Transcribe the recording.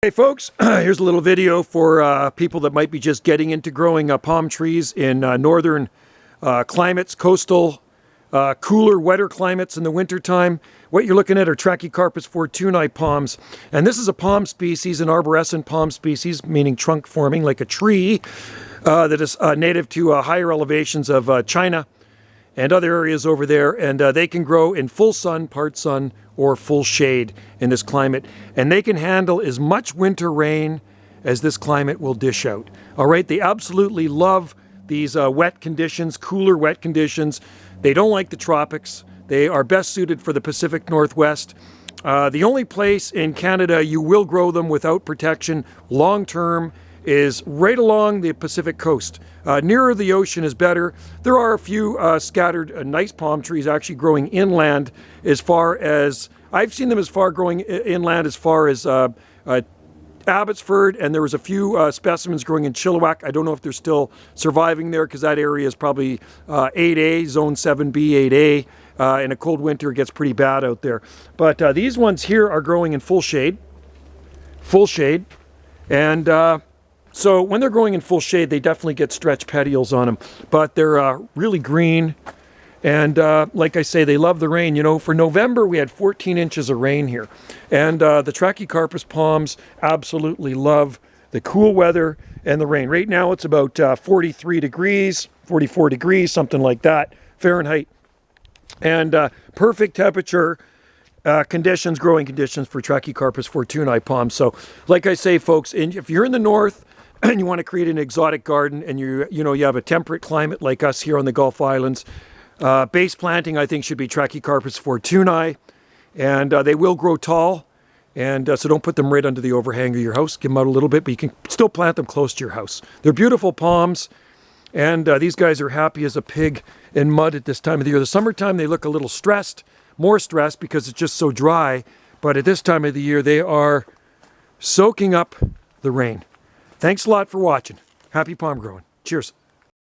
Hey folks, here's a little video for people that might be just getting into growing palm trees in northern climates, coastal, cooler, wetter climates in the wintertime. What you're looking at are Trachycarpus fortunei palms. And this is a palm species, an arborescent palm species, meaning trunk forming like a tree, that is native to higher elevations of China and other areas over there, and they can grow in full sun, part sun, or full shade in this climate. And they can handle as much winter rain as this climate will dish out. All right, they absolutely love these wet conditions, cooler wet conditions. They don't like the tropics. They are best suited for the Pacific Northwest. The only place in Canada you will grow them without protection long term is right along the Pacific coast. Nearer the ocean is better. There are a few scattered nice palm trees actually growing inland as far as, I've seen them as far growing inland as far as Abbotsford, and there was a few specimens growing in Chilliwack. I don't know if they're still surviving there because that area is probably 8A, zone 7B, 8A. In a cold winter it gets pretty bad out there. But these ones here are growing in full shade. And so when they're growing in full shade, they definitely get stretch petioles on them, but they're really green. And like I say, they love the rain. You know, for November, we had 14 inches of rain here. And the Trachycarpus palms absolutely love the cool weather and the rain. Right now, it's about 43 degrees, 44 degrees, something like that, Fahrenheit. And perfect temperature conditions, growing conditions for Trachycarpus fortunei palms. So like I say, folks, if you're in the north, and you want to create an exotic garden, and you have a temperate climate like us here on the Gulf Islands, base planting I think should be Trachycarpus fortunei, and they will grow tall, and so don't put them right under the overhang of your house. Give them out a little bit, but you can still plant them close to your house. They're beautiful palms, and these guys are happy as a pig in mud at this time of the year. The summertime they look a little stressed, more stressed because it's just so dry, but at this time of the year they are soaking up the rain. Thanks a lot for watching. Happy palm growing. Cheers.